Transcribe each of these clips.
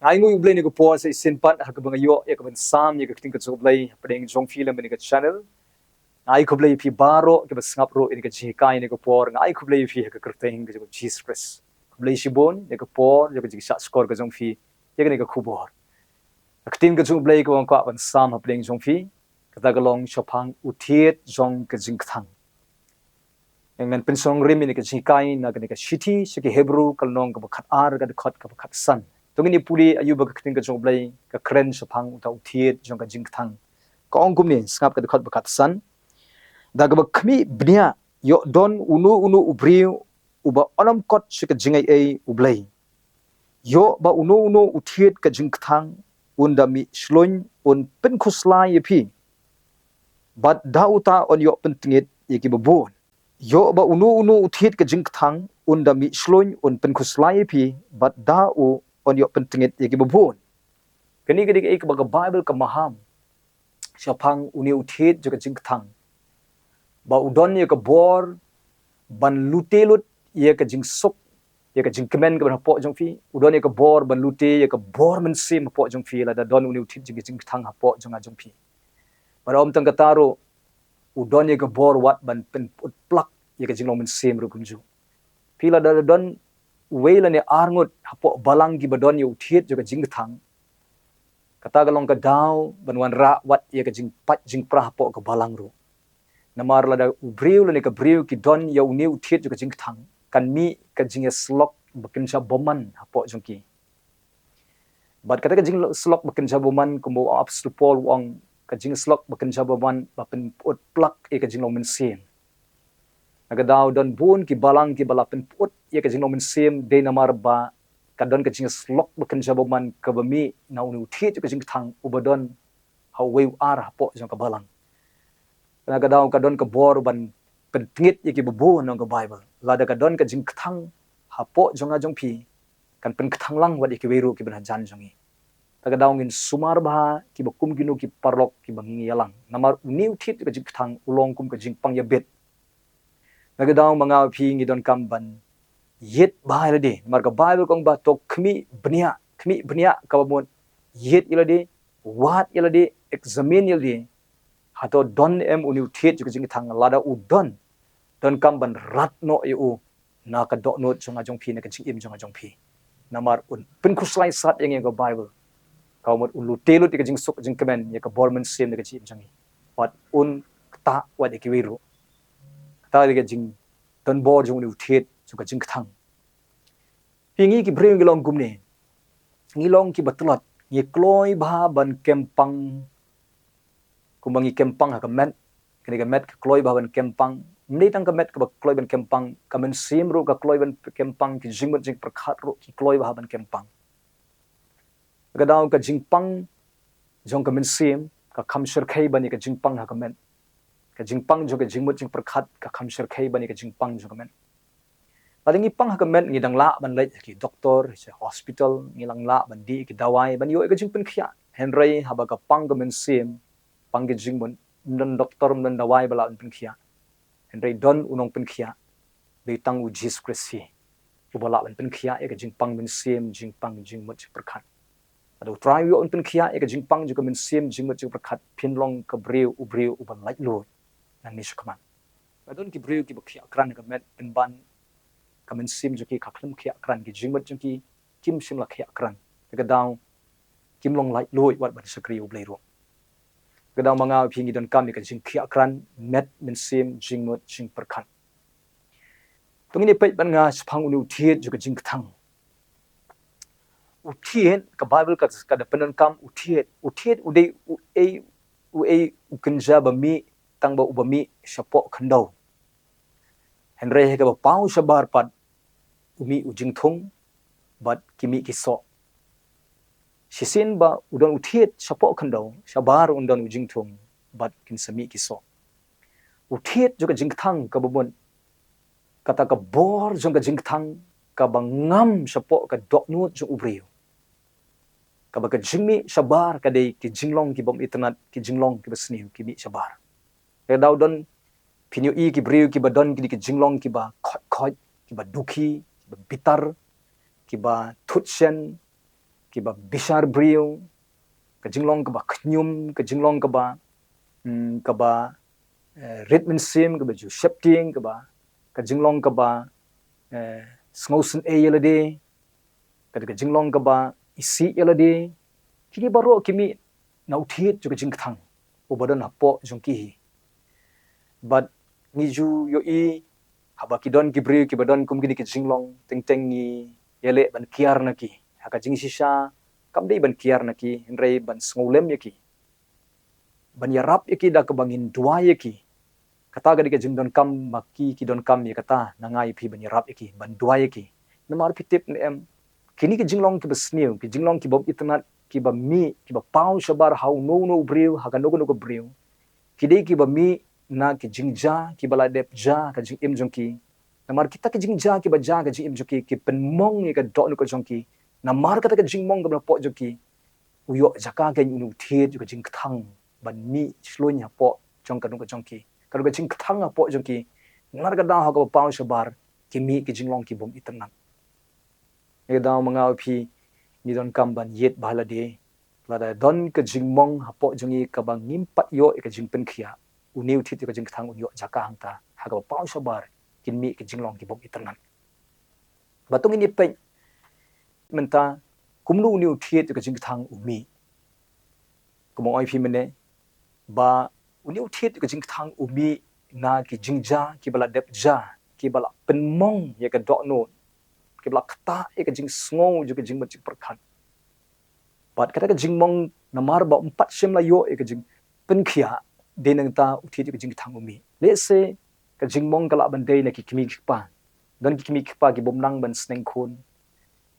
Ai ngui Blei ni ko po sa isinpat ha ka bangayo ya ka ban sam ya ka ting ka so Blei padeng jong film ni ka channel ai ko Blei pi baro ka bas ngap ro ni ka jika ni ko por ai ko Blei pi ha ka kerteng ka Jesus Christ Blei sibon ya ka por ya ka jisa skor ka jong fi ya ka ni ka khubor ka ting ka jong Blei ko ka ban sam ha padeng jong fi ka ta ga long chopang utiet jong ka jingkthang yang men pensong rim ni ka jika na ka ni ka shiti siki Hebrew kal nong ka khat ar ka khot ka khat san tungini puli ayu ba kating ka jong Blei ka kren chopang uta utiet jong ka jingkthang ka ong kum ni skap ka khot ba khat san da ga khmi bnia yo don unu ubriu uba onam kot sika jingai ei ublei yo ba unu utiet ka jingkthang unda mi shloin un pen khuslai yepi bat dauta on yo pentingit yeki babon yo ba unu utiet ka jingkthang unda mi shloin un pen khuslai yepi bat dau on yo pentingit yeki babon kani gadi ei ka Bible ka maham siapang uni utiet jo ka jingkthang ba udon ye ka bor ban lutelut ye ka jing sok ye ka jing kemen ka ban po jong fi udon ye ka bor ban lute ye ka bor men sim po jong fi la da don uni utit jing thang ha po jong a jong fi ba om tang ka taro udon ye ka bor wat ban pen put plak ye ka jing long men sim ru kunju fi la da don we la ne arngut ha po balang gi ba don ye utit jo ka jing thang kata ga long ka daw ban wan ra wat ye ka jing pat jing pra po ka balang ru namar la da ubriu la ne ka briu ki don ya uni uthiet jo ka jingkthang kan mi ka jingiasyllok bakin sa boman hapo jongki bat kata ka jingiasyllok bakin sa boman kumo apostol Paul wang ka jingiasyllok bakin sa boman bapen pot plak e ka jinglong men sim aga daw don bun ki balang ki balapen pot ye ka jinglong men sim de namar ba ka don ka jingiasyllok bakin sa boman ka bami na uni uthiet jo ka jingkthang ubadon hawe ar hapo jong ka balang na ka daw ka don ka bor ban pentingit yeki bubu nong ka Bible la da ka don ka jingkthang hapo jonga jong pi kan penkthang lang wat yeki weru ki ban jan jongi ta ka daw ngin sumar ba ki bakum ginu ki parlok ki bangi yalang namar uni uthit ka jingkthang ulong kum ka jingpang ya bet na ka daw manga pi ngi don kam ban yet ba la de mar ka Bible kong ba tok khmi bnia ka bon yet ila de wat ila de examine ila de hato don em uni uthiet ju jing thang lada u don kam ban rat no eu na ka do no chunga jong phi na ka ching im chunga jong phi namar un pin khuslai sat yang go Bible ka mot ulu telu ti ka jing sok jing kemen ya ka borman sim na ka chim changi wat un ta wa de ki wiru ta de ka jing don bor jong uni uthiet ju ka jing thang pingi ki bring long gum ne ngi long ki batlot ngi kloi ba ban kempang kumbangi kempang ha kamet kini kamet kloi ba ban kempang mni tang kamet ka kloi ban kempang kamen sim ru ka kloi ban kempang ki jingmot jing prakhat ru ki kloi ba ban kempang ka daw ka jingpang jong kamen sim ka khamshir khai bani ka jingpang ha kamet ka jingpang jo ka jingmot jing prakhat ka khamshir khai bani ka jingpang jo kamet palingi pang ha kamet ngi dang la ban lai ki doktor se hospital ngi lang la ban di ki dawai ban yo ka jingpen khia henry haba ka pang kamen sim panggil jingmon non doktor non dawai bala un penkhia henry don unong penkhia betang u Jesus Christ ubala un penkhia e ka jingpang men sim jingpang jingmot prakhat ado try yo un penkhia e ka jingpang ju ka men sim jingmot prakhat phinlong ka breu uban lai lo nan ni shukman adon ki breu ki bakhia kran ka met penban ka men sim ju ki khakhlum khia kran ki jingmot ju ki kim sim la khia kran ka daw kim long lai lo wat ban sakri u blei ro gadang manga pingi don kam ka jing khia kran met min sim jingmot jing prakhat tungini pe ban nga chphang unu thiet ju ka jing thang uthiet ka Bible ka da penon kam uthiet udei u ei ukinja ba mi tang ba ubami shapo khando henre he ka ba pau shabar pat umi ujing thung bat kimi kiso sisin ba udon uthiet shapo khando shabar undon ujing thung bat kin sami kiso uthiet juga jingthang ka babon kata ka bor jong ka jingthang ka bangam shapo ka doknu ju ubriu ka ba ka jingmi shabar ka dei ki jinglong ki bom internet ki jinglong ki basniu ki mi shabar ka daw don pinyu i ki briu ki badon ki jinglong ki ba khot ki ba dukhi ki ba bitar ki ba thutsen kiba bishar brio ka jinglong kaba knyum ka jinglong kaba kaba ritmin sim kaba ju shepting kaba ka jinglong kaba sngosen yelade ka jinglong kaba isi yelade kini baro kimi nau thied ju ka jingkthang ubadon hapo jongki hi but ngiju yo i haba kidon kibri kibadon kumgini ki jinglong teng ni yele ban kiar naki haka jingsisa kamdei ban kiar naki henrei ban snolem yaki ban yarap yaki da kabangin dua yaki kata gadi ka jingdon kam maki ki don kam ya kata nangai phi ban yarap yaki ban dua yaki namar pitip ne em kini ki jinglong ki basniu ki jinglong ki bob itnat ki ba mi ki ba pau shabar how no briu haka no briu kidei ki ba mi na ki jingja ki bala dep ja ka jing im jongki namar kita ki jingja ki ba ja ka jing im jongki ki penmong ni ka do no ka jongki namar kata ka jingmong ka po jongki uyo jaka ka unu thied ka jingkthang ban mi shlonya po jong ka no ka jongki ka ka jingkthang po jongki ngar ka da ha ka pau shabar ki mi ki jinglong ki bom itnan e da mga phi ni don kam ban yet bala de lada don ka jingmong hapo jongi ka bang ngimpat yo ka jingpen khia uniu thit ka jingkthang unyo jaka hangta ha ka pau shabar kin mi ka jinglong ki bom itnan batung ini pe menta kumlu uniu thit ka jingkthang umi kumo ai phi mene ba uniu thit ka jingkthang umi na ki jingja ki bala dep ja ki bala penmong ya ka do no ki bala kata ya ka jing sngo ju ka jing macik perkhan bat kata ka jingmong namar ba 4 sem la yo ka jing pen khia de nang ta uthi ka jing thang umi le se ka jingmong kala ban de na ki kimi pa don ki kimi pa ki bom nang ban sneng khun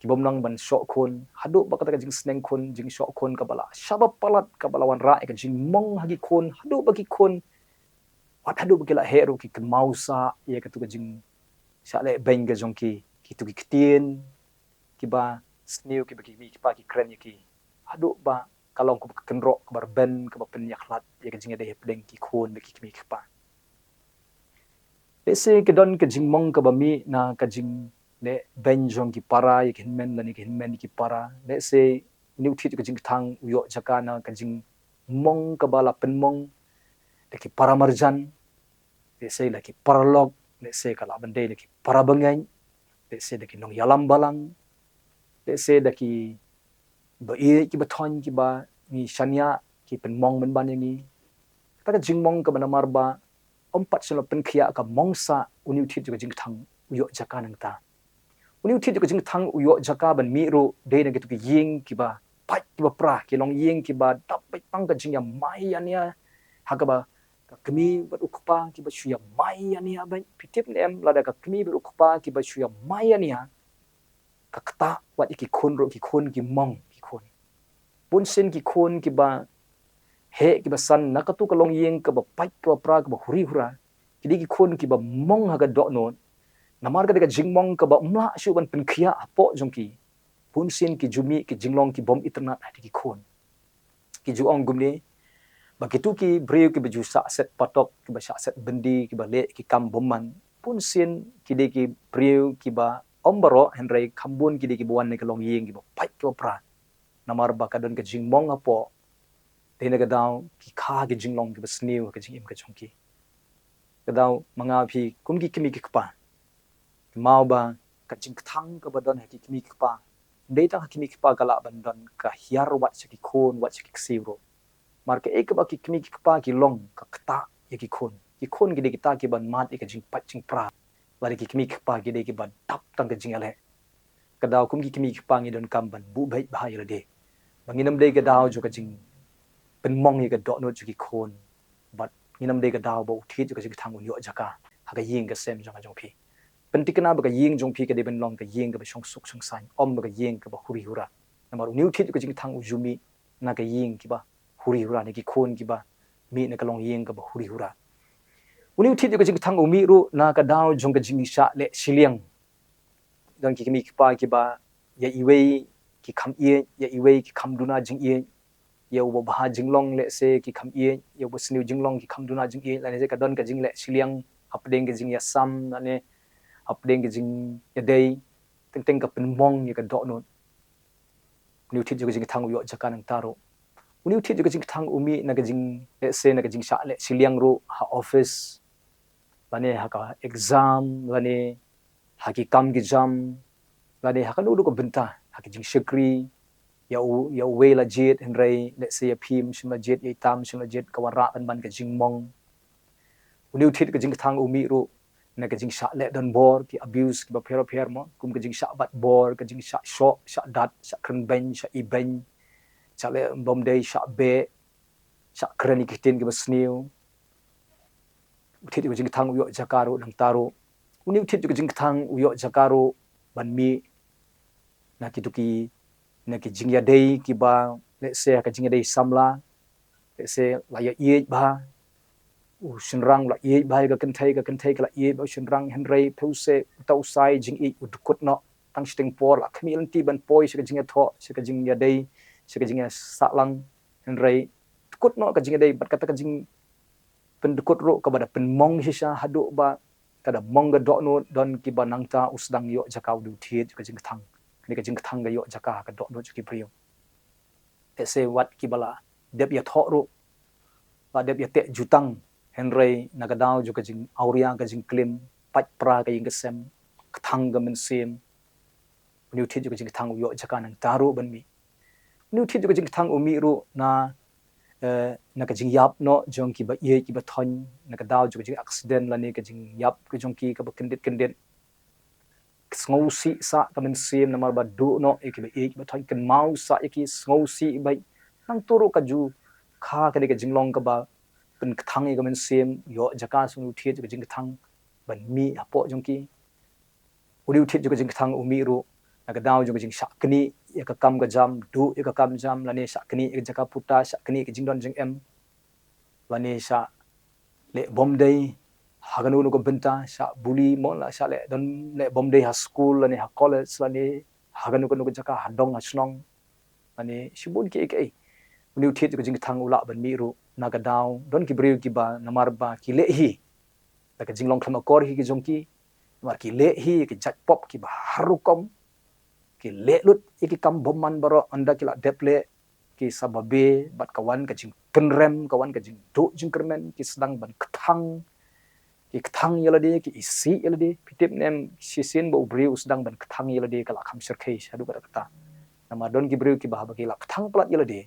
ki bom nang ban sho khun hadu ba kata ka jing sneng khun jing sho khun ka bala shaba palat ka bala wan ra ka jingmong hagi khun hadu ba ki khun wat hadu ba ki la hero ki mausa ye ka tu ka jing sha le beng ga jong ki tu ki ktien ki ba sneu ki ba ki pa ki kren ki hadu ba kalong ko kenro ko bar ben ko pen yaklat ye ka jinga de hepdeng ki khon be ki kimi pa ese ke don ke jingmong ka ba mi na ka jing le ben jong ki para ye kin men ni kin men ki para le se new thit ka jing thang uyo jaka na ka jing mong ka bala pen mong de ki para marjan le se la ki paralog le se ka la ban de ki para bangai le se de ki nong yalam balang le se de ki ba e ki ba thon ki ba ni shania ki pen mong men ban yang ni ta ka jing mong ka ba namar ba pat selo pen khia ka mongsa uniu thit ka jing thang uyo jaka nang ta uniu thit ka jing thang uyo jaka ban mi ro de na ki tu ki ying ki ba pai ki ba pra ki long ying ki ba dap pai pang ka jing ya mai ania ha ka ba ka kemi ba ukpa ki ba shuya mai ania ba pitip nem la da ka kemi ba ukpa ki ba shuya mai ania ka kata wat ki khon ro ki khon ki mong pun sin ki khon ki ba he ki ba san nakatu ka long yeng ka ba pai ka pra ka ba huri hura ki di ki khon ki ba mong ha ga do non namar ka de ka jingmong ka ba umla shu ban pen khia apo jongki pun sin ki jumi ki jinglong ki bom itna ha ki khon ki ju ong gumni ba ki tu ki breu ki ba ju sa set patok ki ba sa set bendi ki ba le ki kam bomman pun sin ki de ki breu ki ba ombaro henrei khambun ki de ki buan ne ka long yeng ki ba pai ka pra namar ba ka don ka jingmong apo de na ga daw ki kha ki jinglong ki ba sneu ka jing im ka chongki ka daw mga phi kum ki kimi ki pa mau ba ka jingkthang ka ba don ha ki kimi ki pa de ta kimi ki pa kala ban don ka hiar wat ki khon wat ki ksiro mar ka ek ba ki kimi ki pa ki long ka kta ye ki khon ki de ki ta ki ban mat ka jing pat jing pra lari ki kimi ki pa ki de ki ban tap tang ka jing ale ka daw kum ki kimi ki pa ngi don kam ban bu bai ba ya de banginam de ka daw jo ka jing pen mong ye ka do no ju ki khon but nginam de ka daw bo thi ju ka jing thang un yo jaka ha ka ying ka sem jong jong phi pen tikna ba ka ying jong phi ka de ben long ka ying ka ba shong suk shong san om ba ka ying ka ba huri hura namar new thi ju ka jing thang u jumi na ka ying ki ba huri hura ne ki khon ki ba mi na ka long ying ka ba huri hura uni thi ju ka jing thang u mi ru na ka daw jong ka jing sha le shiliang don ki mi ki pa ki ba ya iwei ki kham ye ya iwei ki kham duna jing ye ye wo ba jinglong le se ki kham ye ye wo sniu jinglong ki kham duna jing ye la ne se ka don ka jing le shiliang hapdeng ka jing ya sam na ne hapdeng ka jing ya dei teng teng ka pen mong ye ka do no uniu thied juga jingkthang uyo jaka nang taro uniu thied juga jingkthang umi naga jing se naga jing sha le siliang ro ha office lane ha ka exam lane ha ki kam ki jam lane ha ka nu ko bynta ha ki jing shakri ya we la jet henrei let's say a phim shima jet ye tam shima jet ka wara ban ka jing mong uniu thied ka jingkthang umi ro na ka jing sha le don bor ki abuse ki ba pher mo kum ka jing sha bat bor ka jing sha sho sha dat sha kren ben sha i ben sha le bom dei sha be sha kren ki tin ki ba sniu thied ka jingkthang uyo jakaro nang taro uniu thied ka jingkthang uyo jakaro ban mi na ki tuki na ki jingya dei ki ba let's say ka jingya dei samla let's say la ya ye ba shinrang la ye ba ga kan thai ka la ye ba shinrang henrei pause tau sai jing i udkut no tang sting por la khmil ti ban poi se ka jingya tho se ka jingya dei se ka jingya sa lang henrei kut no ka jingya dei bat kata ka jing pen dukut ro ka bada pen mong hisha hadu ba kada mong ga do no don ki ba nang ta usdang yo jakau du thied ka jingkthang ni ka jingkthang ga yo jaka ka do no ki priyo ese wat ki bala dep ya tho ro ba dep ya te jutang henrei nagadau juga jing auria ga jing klim pat pra ga jing sem kthang ga men sem niu thied juga jing thang yo jaka nang taru ban mi niu thied juga jing thang umi ru na na ka jing yap no jong ki ba ye ki ba thon na ka daw juga jing accident la ni ka jing yap ka jong ki ka ba kendit ngau si sa ka men sem na mar ba du no e ki ba ye ki ba thon kan mau sa e ki ngau si ba nang turu ka ju kha ka ni ka jing long ka ba pen kthang e ka men sem yo jaka su niu thied juga jing thang ban mi apo jong ki niu thied juga jing thang umi ru na ka daw juga jing sha kni ya ka kam ga jam du ya ka kam jam lane sha kni ya jaka puta sha kni ki jing don jing em lane sha le bom dei haganu no ko bynta sha buli mo la sha le don le bom dei ha school lane ha college lane haganu ko no jaka hadong ha snong lane shibun ki ek niu thied ko jing thang ula ban mi ru na ka daw don ki briu ki ba namar ba ki le hi ta ka jing long kham akor hi ki jong ki mar ki le hi ki jat pop ki ba harukom ki le lut iki kam bomman baro anda kila deple ki sababe bat kawan ka jing penrem kawan ka jing do jing kermen ki sedang ban kthang yalade ki isi yalade pitip nem sisin bo briu sedang ban kthang yalade kala kham serkhei hadu kata nama don ki briu ki bahaba ki la kthang plat yalade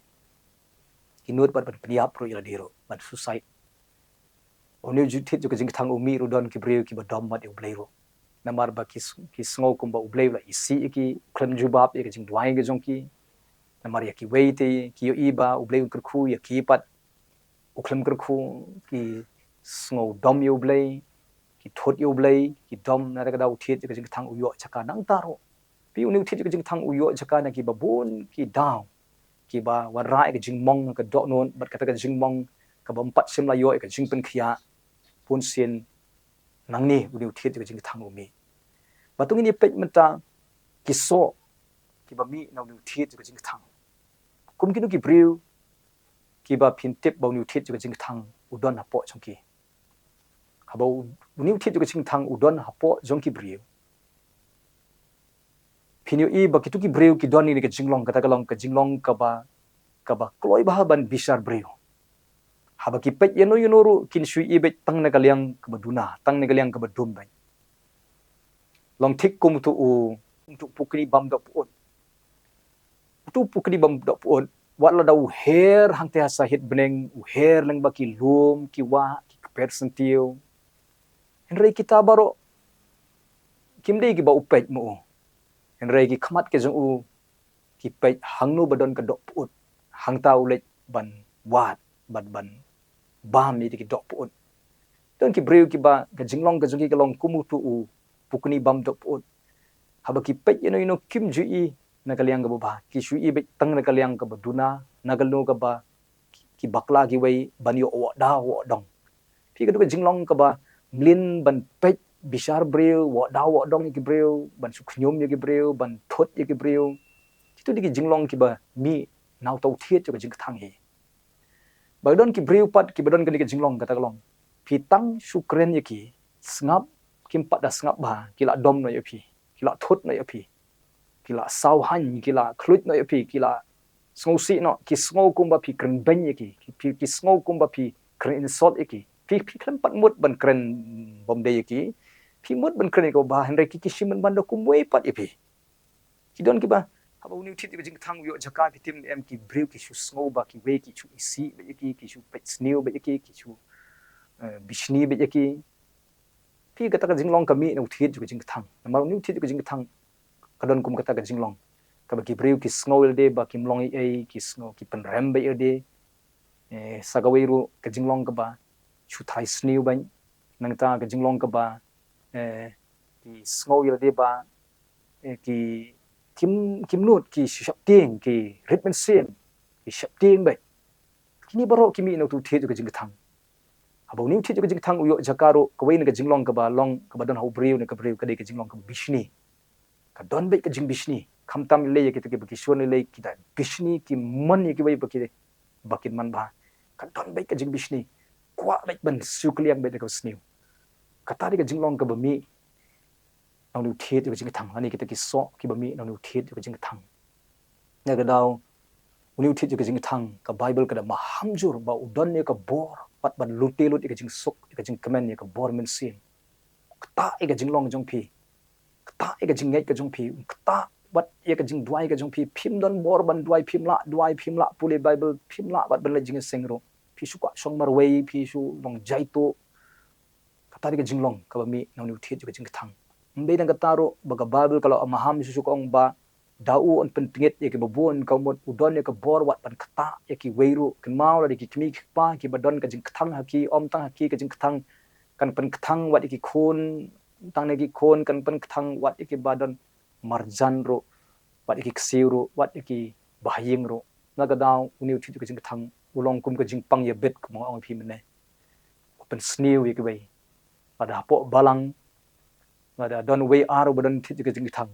ki nut bat ban priap ro yalade ro ban suicide onu juthit jo jing thang umi ro don ki briu ki ba dom bat U Blei ro namar ba ki sngo kumba U Blei la isi ki klem jubab ya jing dwai ge jong ki namar ya ki weite ki yo iba U Blei kurkhu ya ki pat u klem kurkhu ki sngo dom U Blei ki thot U Blei ki dom na ga daw thied ge jing thang uyo chaka nang taro pi uniu thied ge jing thang uyo chaka na ki ba bun ki daw ki ba warai ge jing mong ka do non bat kata ge jing mong ka bam pat sim la yo ge jing pen khia pun sin nang ni uniu thied ge jing thang umi batung ini pek menta kiso ki ba mi na uniu thied ge jing thang kum ki nu ki briu ki ba phin tip ba uniu thied ge jing thang udon hapo chongki habo uniu thied ge jing thang udon hapo jongki briu phinyu i ba ki tu ki briu ki don ni ge jinglong kata kalong ka jinglong ka ba kloi ba ban bisar briu haba ki pek yeno ru kin shui i be tang na kaliang ka ba duna tang na kaliang ka ba dum bai long thik kum tu untuk pukni bam dok puot tu pukni bam dok puot wat la dau her hang te sahit beneng u her leng ba ki lum ki wa ki persentiu henrei kita baro kimdei ki ba upet mo henrei ki khamat ke jong u ki pet hang nu badon ka dok puot hang tau lek ban wat ban bam ni ki dok puot don ki breu ki ba ka jinglong ka jong ki long kumu tu u pukni bam dok puot haba ki pet yeno kim ju i na kaliang ka ba ki shu i be tang na kaliang ka ba duna na galu ka ba ki bakla ki wei ban yo wa da wa dong pi ka du ka jinglong ka ba mlin ban pet bisar breu wa da wa dong ki breu ban su khnyom ki breu ban thot ki breu tu di ki jinglong ki ba mi nau tau thiet ka jing thang hi ba don ki breu pat ki badon ka ni ki jinglong ka ta long pi tang su kren ki snap kim pat da snap ba ki la dom no yo pi ki la thot no yo pi kila sauhan kila khlut no pi kila sngo si no ki sngo kumba pi kren ben ki sngo kumba pi kren insult ki pi klan pat mut ban kren bom de ki pi mut ban kren ko ba henry ki shiman ban do kumwe pat pi ki don ki ba haba uni thit ki jingthang yo jaka pi tim em ki brew ki shu sngo ba ki we ki chu isi be ki shu pet snew be ki chu bishni be ki pi kata ka jinglong kami no thit ki jingthang ma uni thit ki jingthang kadon kum kata ka jinglong ka ba ki brew ki sngo de ba ki mlong e ki sngo ki pen rem be de sagawiru ka jinglong ka ba chu thai snew ban nang ta ka jinglong ka ba ki sngo de ba ki kim nut ki shap ting ki ritmen sim ki shap ting bai kini baro kimi no tu the ju jing thang abo ni the ju jing thang uyo jakaro ko wei ne ka jinglong ka ba long ka ba don hau brew ne ka brew ka de ka jinglong ka bishni ka don bai ka jing bishni khamtam le ye ki te ki shon le ki da bishni ki man ye ki wei ba ki bakin man ba ka don bai ka jing bishni kwa bai ban sukliang bai ka snew ka ta de ka jinglong ka ba mi nong nu thiet ju jing thang ani kita ki so ki ba mi nong nu thiet ju jing thang na ga daw nu thiet ju jing thang ka bible ka da maham jur ba udon ne ka bor pat ban luti lut ka jing suk ka jing comment ne ka bor men sin ta e ka jing long jong pi ta e ka jing ngai ka jong pi ta wat e ka jing duai ka jong pi phim don bor ban duai phim la pule bible phim la bat ban le jing sengro pi su kwa song mar wei pi su long jai to ka ta ka jing long ka ba mi nong nu thiet ju jing thang mbe nang kataro baga bible kalau amaham susu kong ba dau on pentinget ye ke babon kaumot udon ye ke bor wat pan kata ye ki weiru ke mau la ki kimi pa ki badon ka jing thang haki om tang haki ka jing thang kan pen thang wat ki khon tang ne ki khon kan pen thang wat ki badon marjan ro wat ki ksiru wat ki bahing ro naga daw uniu thi ka jing thang ulong kum ka jing pang ye bet ko ong phi mene pen snew ye ke wei pada po balang ada don way aro badon thit ka jing thang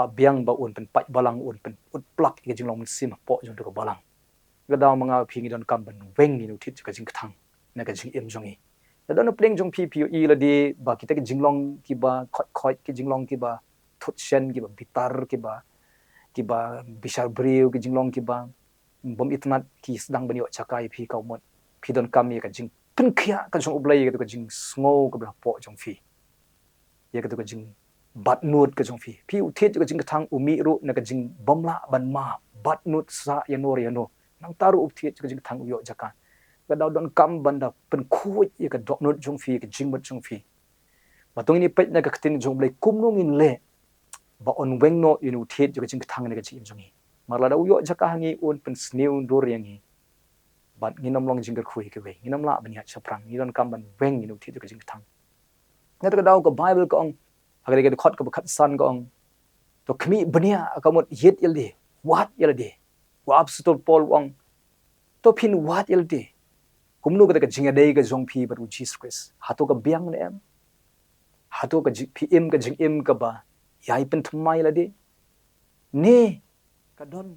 a biang ba un pen pai balang un pen ut plak ka jing long sim po jong to ka balang ga daw manga phingi don kam ban weng ni thit ka jing thang na ka jing em jong i da don pleng jong pi pi i la di ba kita ka jing long ki ba khot ki jing long ki ba thut shen ki ba bitar ki ba bishar brew ki jing long ki ba bom itnat ki sedang bani chakai phi ka mon phi don kam ye ka jing pen khia ka jong ublai ka jing sngo ka ba po jong phi ye ka to jing bat nut ka jong phi u thet ka jing thang umi ru na ka jing bomla ban ma bat nut sa ya no re no nang taru up thet ka jing thang yo jaka ka daw don kam banda pen khu ye ka dok nut jong phi ka jing bat jong phi batong ni pet na ka tin jong blai kum nong in le ba on weng no inu thet ka jing thang na ka jing jong i marla da yo jaka hangi on pen snew do re ngi bat nginam long jing ka khui ka we nginam la ban ya chaprang ni don kam ban weng inu thet ka jing thang na ka daw ka bible ka ong agar ka khot ka khat san ka ong to khmi bania ka mot yet yel de wat yel de wa apostol paul ong to phin wat yel de kumnu ka jinga dei ka jong phi baru jesus christ hato ka biang ne em hato ka pm ka jing em ka ba yai pen thmai la de ne ka don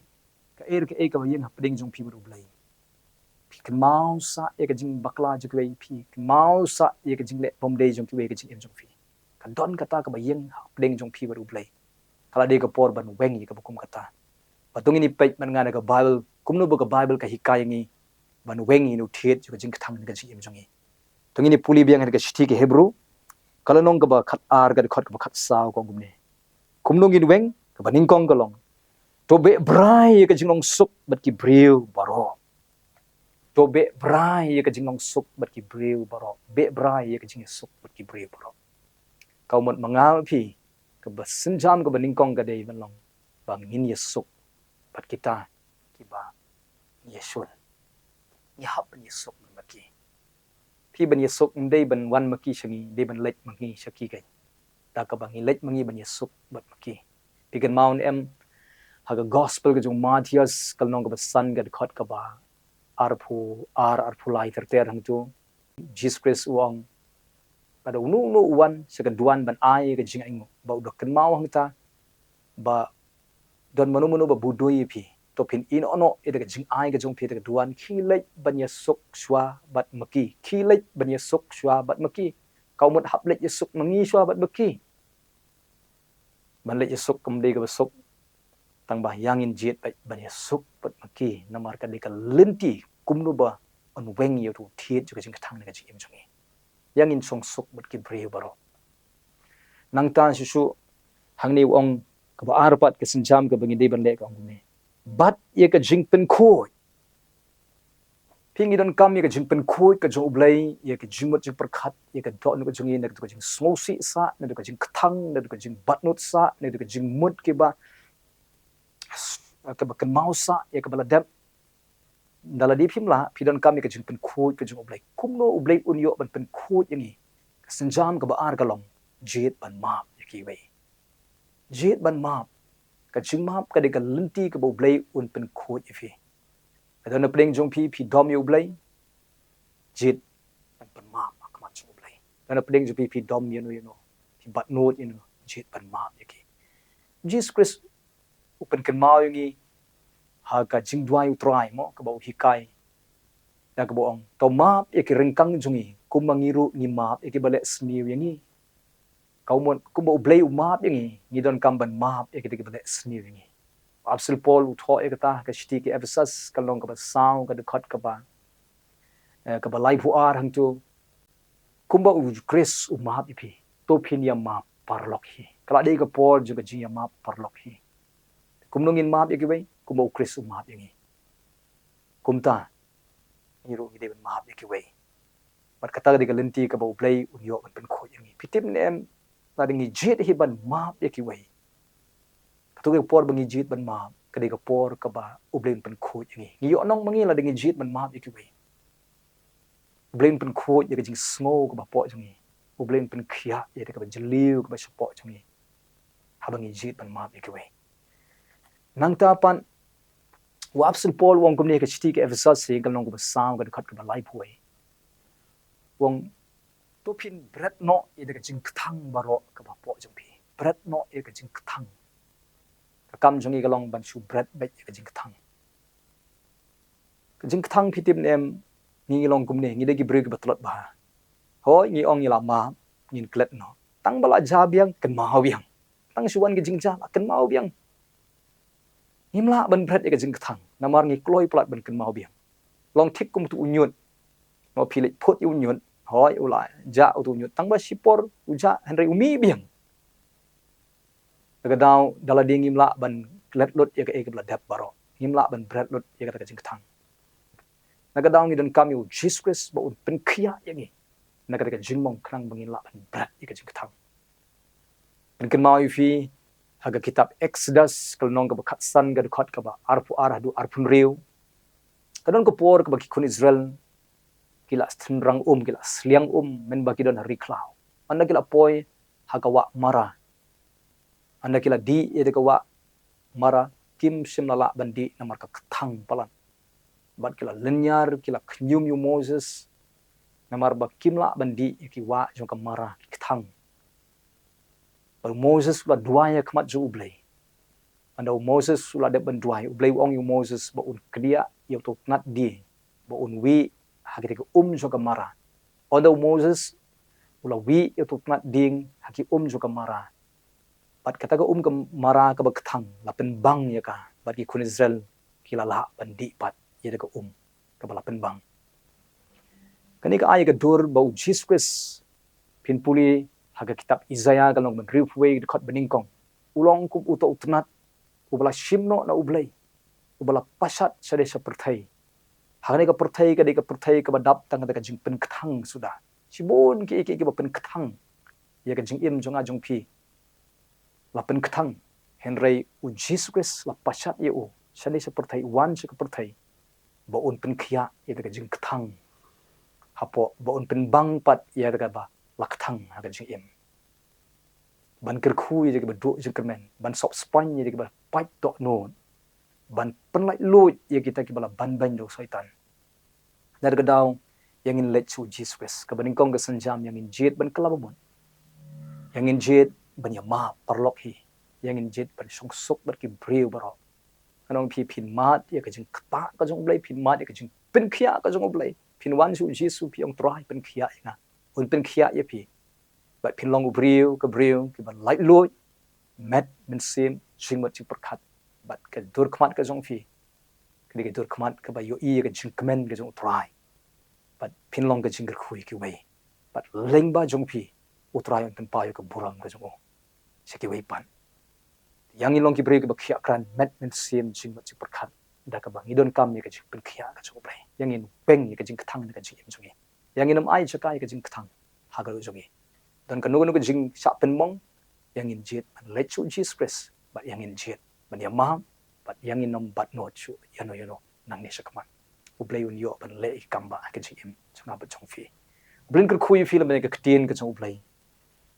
ka ka ba yeng hapding jong phi baru blai phi mau sa e ka jing bakla ju kwei phi mau sa e ka jing le bom dei jong ki we ka jing em jong phi ka don kata ka ba yeng hapding jong phi baru blai kala de ka por ban weng yi ka bukum kata patung ini pet man ngana ka bible kumnu ba ka bible ka hikai ngi ban weng inu thiet ju ka jing thang ka jing em jong i tung ini puli biang ka shti ke hebrew kala nong ka ba khat ar ka khot ka ba khat sao ko gumne kumnu ngin weng ka ba ning kong ka long to be brai ka jing long suk bat ki brew baro to be brai ka jing long suk bat ki brew baro be brai ka jing suk bat ki brew baro kau mot mangal phi ka ba sinjam ka ba ning kong ka dei ban long bang ngin ye suk bat kita ki ba yesul ni hap ban ye suk ban ki phi ban ye suk dei ban wan ma ki shangi dei ban lek ma ki shaki kai ta ka bang lek mangi ban ye suk bat ma ki pi kan maun em ha ga gospel ka jong Matthias kal nong ka ba san ga khot ka ba arphu lai ter ter hang tu jesus christ wong pada unu uwan sekan duan ban ai ka jing aingo ba dok kan mau hang ta ba don manu ba budoi phi to phin in ono e ka jing ai ka jong phi ta duan khi lek ban ye suk shwa bat maki khi lek ban ye suk shwa bat maki kau mot hap lek ye suk mangi shwa bat maki ban le yesuk kumde ka besuk tang bah yangin jet ban yesuk pat maki namar ka de ka lenti kumnu ba on weng yo tu thied ju ka jingkthang ne ka ji im chungi yangin song suk bat ki breu baro nang tan su hangni ong ka ba arpat ka sinjam ka bangi de ban le ka ong ne bat ye ka jingpen khoi pingi don kam ye ka jingpen khoi ka jo blai ye ka jingmot jing perkhat ye ka do nu ka jungi na ka jing smosi sa na ka jing kthang na ka jing batnot sa na ka jing mut ke ba ka ba kan mau sa ye ka bala dep dala di phim la pidon kam ye ka jing pen khoi ka jo blai kumno blai un yo ban pen khoi yangi ka sinjam ka ba ar ka long jet ban map ye ki wei jet ban map ka jing map ka de ka lenti ka bo blai un pen khoi ifi adon pleng jong pi dom yo blai jet ban pen map ka ma jo blai adon pleng jong pi dom you know pi bat note you know jet ban map ye ki Jesus Christ upen kan mau yangi ha ka jingduai utrai mo ka bo hikai ya ka bo ong to map ye ki rengkang jungi kumangiru ni map ye ki bale sniu yangi kaumon kumbo blai map yangi ni don kamban map ye ki bale sniu yangi Apostol Paul utho ye kata ka shiti ki Ephesus kalong ka ba sao ka dekat ka ba lai puar hang tu kumba u grace u map ipi to pin ya map parlok hi kala de ka Paul juga ji ya map parlok hi kumnungin map ye ki bai kumba u grace u map yangi kumta ni ro ni de map ye ki bai bat kata de ka lenti ka ba u play u yo ban pen kho yangi pitim nem la de ngi jet hi ban map ye ki bai tu ke por bangi jit ban ma ka de ka por ka ba ublen pen kho yangi ngi yo nong mangi la de ngi jit ban ma ye ki bai ublen pen kho ye ka jing smo ka ba po jangi ublen pen khia ye ka ba jliu ka ba spo jangi ha bangi jit ban ma ye ki bai nang ta pan wa Apostol Paul wong kum ne ka chiti ke Ephesus se ka nong ka ba sao ka khat ka ba lai phuai wong to pin bread no ye ka jing thang baro ka ba po jang pi bread no ye ka jing thang kam jongi galong ban su bread be ka jingkthang pitip nem ngi long kum ne ngi de gi break batlot ba ho ngi ong ngi la ma ngi klet no tang bala ja biang kan ma biang tang suwan gi jingja kan ma biang himla ban bread ka jingkthang namar ngi kloi plat ban kan ma biang long thik kum tu unyun no philik phot unyun hoi ula ja tu unyun tang ba sipor uja henry umi biang ka daw dala ding imla ban klet lot ye ka bla dep baro imla ban bread lot ye ka jingkthang naga daw ngi don kam yu Jesus Christ ba un pen khia yangi naga ka jingmong krang bangin la ban bread ye ka jingkthang pen kan mau fi haga kitab Exodus kal nong ka khat san ga khat ka ba arpu aradu arpun riu kadon ko por ka ba kun Israel kila strang kila sliang men ba kidon hari klau anda kila poi haga wa mara anda kila di ye de wa mara kim sim la bandi namar ka thang palan bat kila lenyar kila knyum yu Moses namar ba kim la bandi ki wa jong ka mara thang ba Moses la duaya kmat ju blai anda Moses la de ban duai blai ong yu Moses ba un klia yu to nat di ba un wi hagite ka jong ka mara anda Moses ula wi yu to nat ding haki jong ka mara bat kata ka ka mara ka ba thang la pen bang ya ka bat ki kun Israel kila la bandi pat ye ka ka bala pen bang kani ka ay ka dur ba Jesus Christ pin puli haga kitab Isaiah ka long ban riway de khat baning kong ulong kum uto utnat ubala shimno na ublay ubala pasat sade sa perthai hagani ka perthai ka badap tang ka jing pen kthang suda sibon ki ba pen kthang ye ka jing im jonga jong pi la pen kthang henry u Jesus Christ la pasat ye u sade sa perthai wan sa ka perthai ba un pen khia ye ka jing kthang hapo ba un pen bang pat ye ka ba lak thang ha ka jing im ban ker khu ye ka ba do jing kermen ban sop span ye ka ba pai to no ban pen lai lo ye kita ki bala ban ban do syaitan dar ka daw yang in let su Jesus Christ ka baning kong ka sanjam yang in jet ban kalabon yang in jet ban ya ma parlok hi yang in jet ban song sok bar ki breu baro anong pi pin mat ye ka jing kta ka jong blai pin mat ye ka jing pen khia ka jong blai pin wan su Jesus pi ong trai pen khia nga un pen khia ye pi bat pin long breu ki ban lai lo met men sim jing mat chi perkhat bat ka dur khmat ka jong phi kri ka dur khmat ka ba yo I ka jing kmen ka jong trai bat phin long ka jing ka khui ki wei bat leng ba jong phi utrai on tan pa yo ka burang ka jong se ki wei pan yang in long ki bre ka ba khia kran met men sim jing mat chi perkhat da ka bang idon kam ni ka jing pen khia ka jong bre yang in peng ni ka jing thang ka jing jong yang in am ai Jaka ka jing thang ha ga jong don ka nu ka jing sa pen mong yang in jet man let chu Jesus Christ but yang in jet man ya mam but yang in nom but no chu you know nang ni sakman u blei un yo ban le kamba ka jim changa ba chong fi blin ka khui fi le ka ktin ka chong blei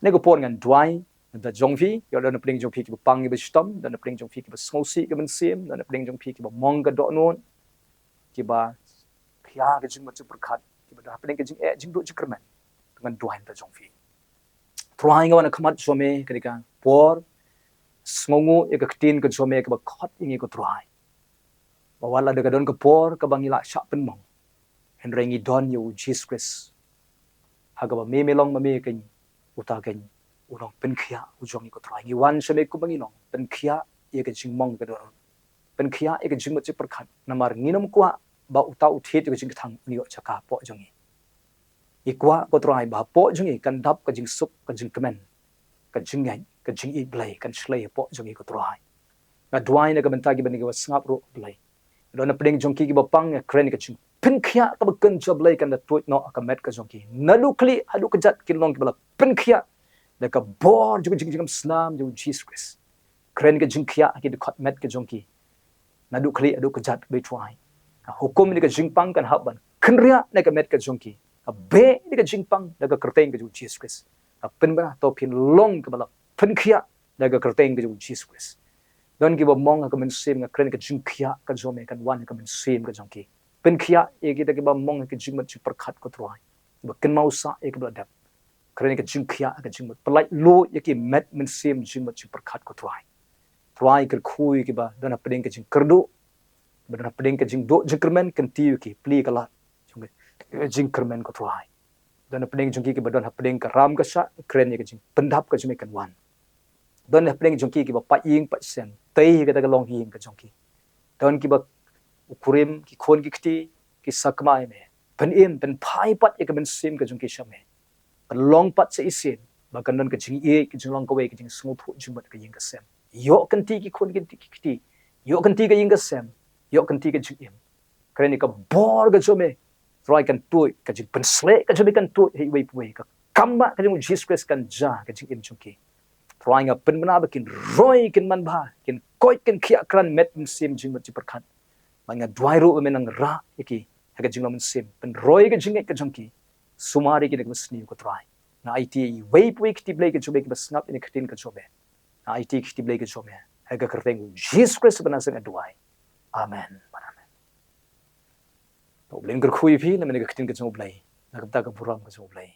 ne ko pon ngan dwai da jong fi yo don pling jong fi ki pang ki ba stom don pling jong fi ki ba smosi ki ban sim don pling jong fi ki ba mong ka do non ki ba khia ka jing ma chu prakhat ki ba da pling ka jing jing do chikrman ngan dwai da jong fi trying on a khamat some kadika por sngongu e ka ktin ka some ka ba khat ingi ko try ba wala de ka don ka por ka bangila sha pen mong hen rengi don you Jesus Christ ha ka ba me long ma me ken uta ken ulong pen khia u jong ko try ngi wan some ku bangi long pen khia e ka jing mong ka do pen khia e ka jing ma che prakhat namar nginom kwa ba uta u thied ka jing thang ni o Jaka po jongi ikwa ko try ba po jungi kan dap ka jing sup ka jing kemen ka jing ngai ka jing I blei kan slay po jungi ko try na dwai na ka banta ki bani ka snap ro blei do na pring jongki ki ba pang kren ka jing pin khia ka ba kan job blei kan da toit no ka met ka jongki na lu kli adu ka jat kin long ki bala pin khia da ka bor jing jing jing snam ju Jesus Christ kren ka jing khia ki da khot met ka jongki na du kli adu ka jat be try hukum ni ka jing pang kan haban khnria na ka met ka jongki a be ni ka jingpang daga kerteng ka Jesus Christ a pen ba to pin long ka bala pen khia daga kerteng ka Jesus Christ don ki ba mong ka men sim ka kren ka jing khia ka jome kan wan ka men sim ka jongki pen khia e ki daga ba mong ka jing mat chi prakhat ko troi ba ken mau sa e ka ba dap kren ka jing khia ka jing mat palai lo ye ki met men sim jing mat chi prakhat ko troi ka khui ki ba don a pen ka jing kerdu ba don a pen ka jing do jingkermen kan ti ki pli ka la jing kermen ko try don apning jungki ki badon hapning ka ram ka sha kren ye ka jing pendap ka jume kan wan don apning jungki ki ba pa ying pa sen tei ka daga long ying ka jungki don ki ba ukurim ki khon ki khti ki sakmai me pen im pen phai pat ye ka ben sim ka jungki shame pen long pat se isin ba kan don ka jing ye ki jing long ka we ki jing Snongpoh jing bat ka ying ka sem yo kan ti ki khon ki khti yo kan ti ka ying ka sem yo kan ti ka jing im kren ka bor ka jume try kan tu ka jing pensle ka jing kan tu hei wei pui ka kamba ka jing Jesus Christ kan ja ka jing im chungki trying a pen mana bakin roi kin man ba kin koi kin khia kran met sim jing mat chi prakhat manga dwai ro men ang ra iki ka jing lam sim pen roi ka jing ka jungki sumari ki nek sni ko try na IT wei pui ki blai ka jobe ki basnap in khatin ka jobe na IT ki blai ka jobe ha ka kerteng Jesus Christ bana sang dwai amen Blin ka khui phi na men ka ktin ka jong blai na ka ta ka buram ka jong blai